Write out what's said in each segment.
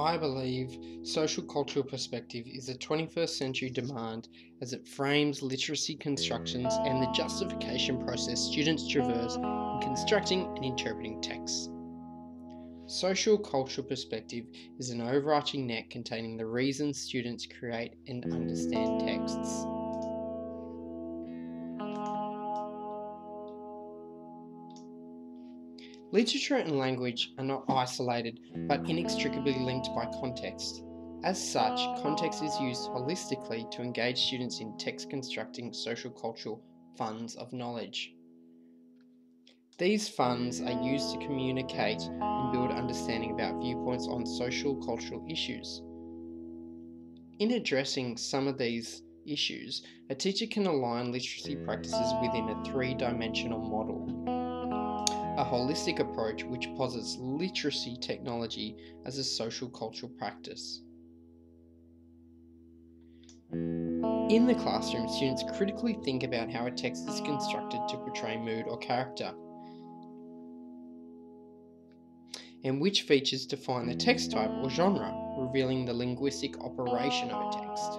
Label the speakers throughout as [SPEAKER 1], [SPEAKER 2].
[SPEAKER 1] I believe social cultural perspective is a 21st century demand as it frames literacy constructions and the justification process students traverse in constructing and interpreting texts. Social cultural perspective is an overarching net containing the reasons students create and understand texts. Literature and language are not isolated but inextricably linked by context. As such, context is used holistically to engage students in text constructing social cultural funds of knowledge. These funds are used to communicate and build understanding about viewpoints on social cultural issues. In addressing some of these issues, a teacher can align literacy practices within a three-dimensional model. A holistic approach which posits literacy technology as a social cultural practice. In the classroom, students critically think about how a text is constructed to portray mood or character, and which features define the text type or genre, revealing the linguistic operation of a text.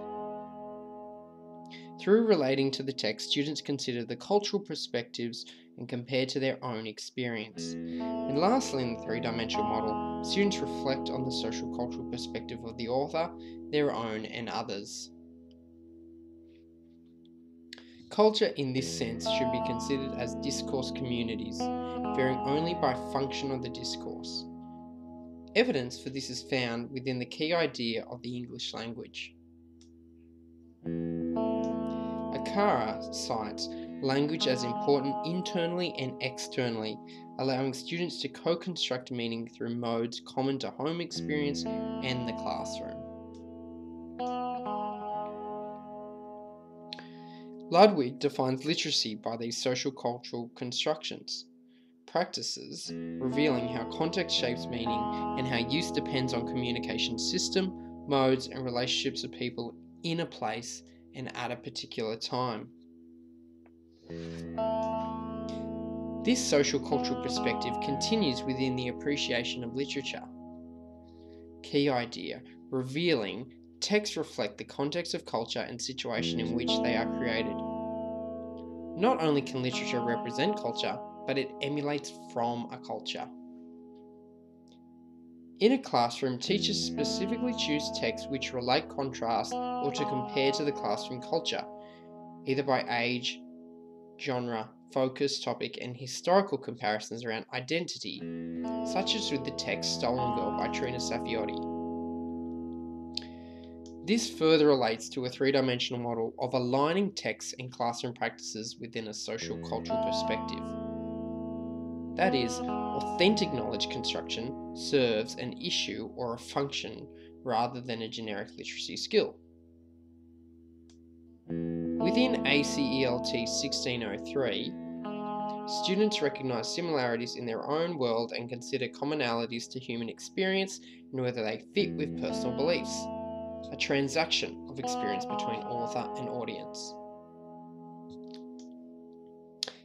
[SPEAKER 1] Through relating to the text, students consider the cultural perspectives and compare to their own experience. And lastly, in the three-dimensional model, students reflect on the social cultural perspective of the author, their own and others. Culture in this sense should be considered as discourse communities, varying only by function of the discourse. Evidence for this is found within the key idea of the English language. Akara cites language as important internally and externally, allowing students to co-construct meaning through modes common to home experience and the classroom. Ludwig defines literacy by these social cultural constructions, practices, revealing how context shapes meaning and how use depends on communication system, modes, and relationships of people in a place and at a particular time. This social cultural perspective continues within the appreciation of literature. Key idea, revealing texts reflect the context of culture and situation in which they are created. Not only can literature represent culture, but it emulates from a culture. In a classroom, teachers specifically choose texts which relate, contrast, or to compare to the classroom culture, either by age, genre, focus, topic, and historical comparisons around identity, such as with the text Stolen Girl by Trina Saffioti. This further relates to a three-dimensional model of aligning texts and classroom practices within a social cultural perspective. That is, authentic knowledge construction serves an issue or a function rather than a generic literacy skill. Within ACELT 1603, students recognise similarities in their own world and consider commonalities to human experience and whether they fit with personal beliefs, a transaction of experience between author and audience.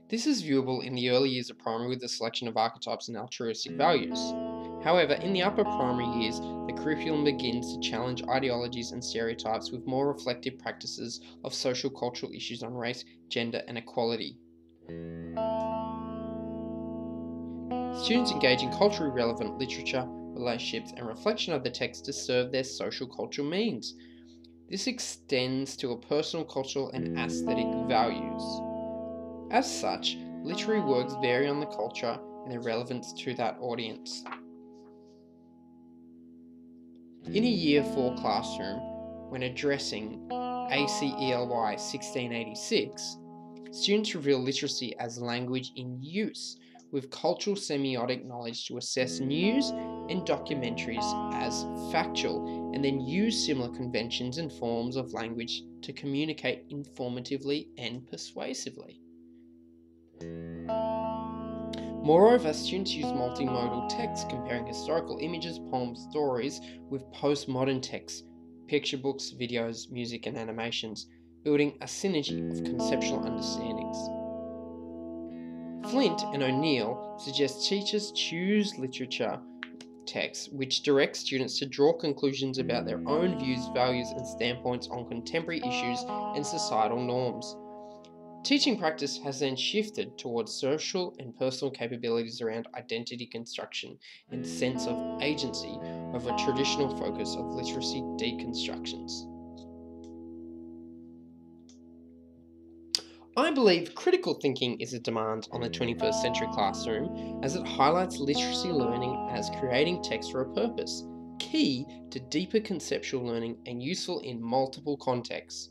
[SPEAKER 1] This is viewable in the early years of primary with the selection of archetypes and altruistic values. However, in the upper primary years, the curriculum begins to challenge ideologies and stereotypes with more reflective practices of social cultural issues on race, gender, and equality. Students engage in culturally relevant literature, relationships, and reflection of the text to serve their social cultural means. This extends to a personal, cultural, and aesthetic values. As such, literary works vary on the culture and their relevance to that audience. In a Year 4 classroom, when addressing ACELY 1686, students reveal literacy as language in use, with cultural semiotic knowledge to assess news and documentaries as factual, and then use similar conventions and forms of language to communicate informatively and persuasively. Moreover, students use multimodal text, comparing historical images, poems, stories with postmodern texts, picture books, videos, music, and animations, building a synergy of conceptual understandings. Flint and O'Neill suggest teachers choose literature text, which directs students to draw conclusions about their own views, values, and standpoints on contemporary issues and societal norms. Teaching practice has then shifted towards social and personal capabilities around identity construction and sense of agency over a traditional focus of literacy deconstructions. I believe critical thinking is a demand on the 21st century classroom as it highlights literacy learning as creating text for a purpose, key to deeper conceptual learning and useful in multiple contexts.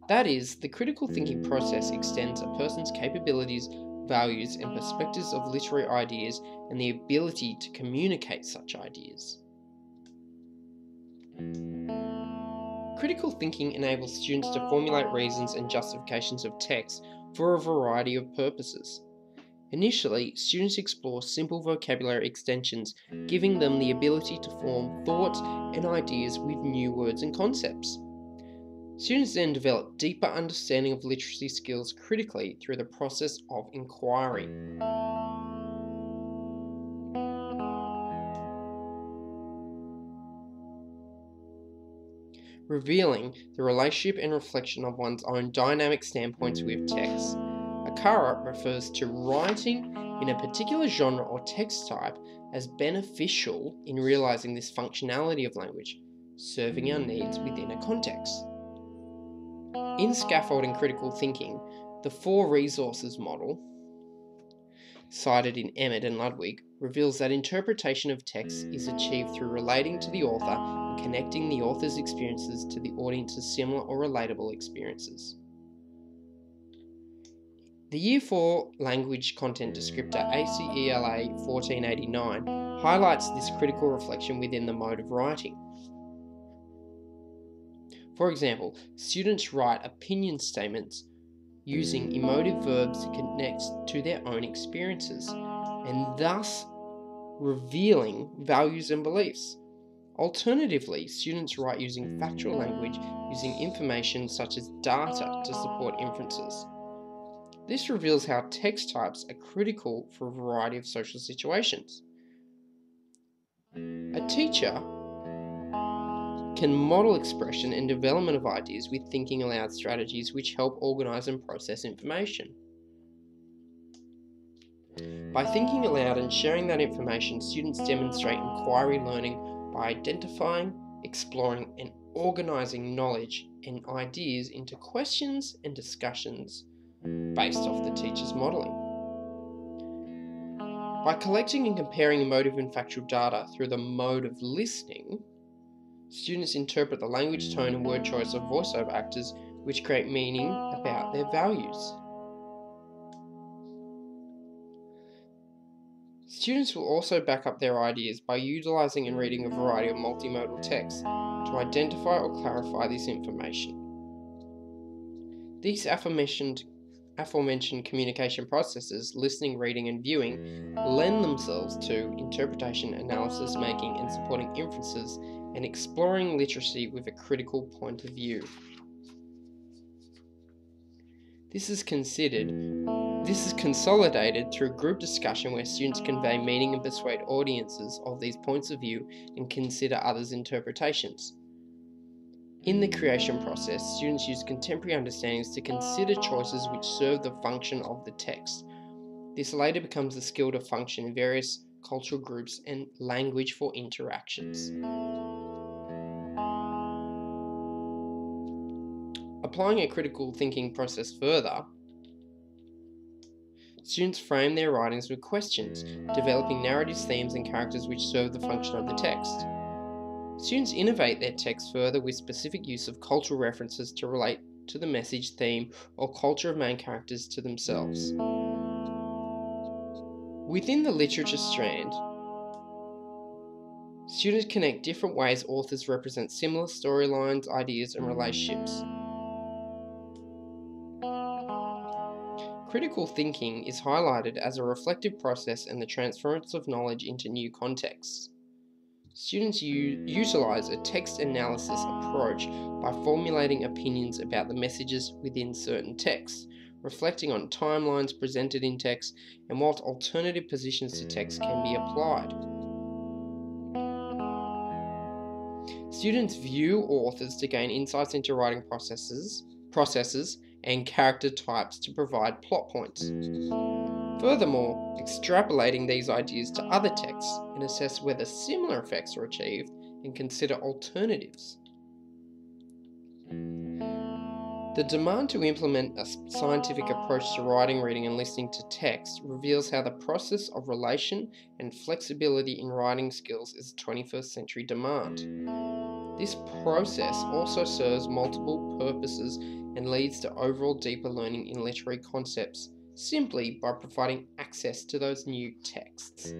[SPEAKER 1] That is, the critical thinking process extends a person's capabilities, values, and perspectives of literary ideas and the ability to communicate such ideas. Critical thinking enables students to formulate reasons and justifications of text for a variety of purposes. Initially, students explore simple vocabulary extensions, giving them the ability to form thoughts and ideas with new words and concepts. Students then develop deeper understanding of literacy skills critically through the process of inquiry. Revealing the relationship and reflection of one's own dynamic standpoints with text. Akara refers to writing in a particular genre or text type as beneficial in realizing this functionality of language, serving our needs within a context. In scaffolding critical thinking, the 4 resources model, cited in Emmett and Ludwig, reveals that interpretation of text is achieved through relating to the author and connecting the author's experiences to the audience's similar or relatable experiences. The Year 4 Language Content Descriptor ACELA 1489 highlights this critical reflection within the mode of writing. For example, students write opinion statements using emotive verbs to connect to their own experiences, and thus revealing values and beliefs. Alternatively, students write using factual language, using information such as data to support inferences. This reveals how text types are critical for a variety of social situations. A teacher can model expression and development of ideas with thinking aloud strategies which help organize and process information. By thinking aloud and sharing that information, students demonstrate inquiry learning by identifying, exploring, and organizing knowledge and ideas into questions and discussions based off the teacher's modeling. By collecting and comparing emotive and factual data through the mode of listening, students interpret the language, tone, and word choice of voiceover actors, which create meaning about their values. Students will also back up their ideas by utilizing and reading a variety of multimodal texts to identify or clarify this information. These aforementioned communication processes, listening, reading, and viewing, lend themselves to interpretation, analysis making, and supporting inferences, and exploring literacy with a critical point of view. This is consolidated through group discussion where students convey meaning and persuade audiences of these points of view and consider others' interpretations. In the creation process, students use contemporary understandings to consider choices which serve the function of the text. This later becomes the skill to function in various cultural groups and language for interactions. Applying a critical thinking process further, students frame their writings with questions, developing narratives, themes, and characters which serve the function of the text. Students innovate their text further with specific use of cultural references to relate to the message, theme, or culture of main characters to themselves. Within the literature strand, students connect different ways authors represent similar storylines, ideas, and relationships. Critical thinking is highlighted as a reflective process and the transference of knowledge into new contexts. Students utilize a text analysis approach by formulating opinions about the messages within certain texts, reflecting on timelines presented in text, and what alternative positions to text can be applied. Students view authors to gain insights into writing processes, and character types to provide plot points. Furthermore, extrapolating these ideas to other texts and assess whether similar effects are achieved and consider alternatives. The demand to implement a scientific approach to writing, reading, and listening to text reveals how the process of relation and flexibility in writing skills is a 21st century demand. This process also serves multiple purposes and leads to overall deeper learning in literary concepts simply by providing access to those new texts.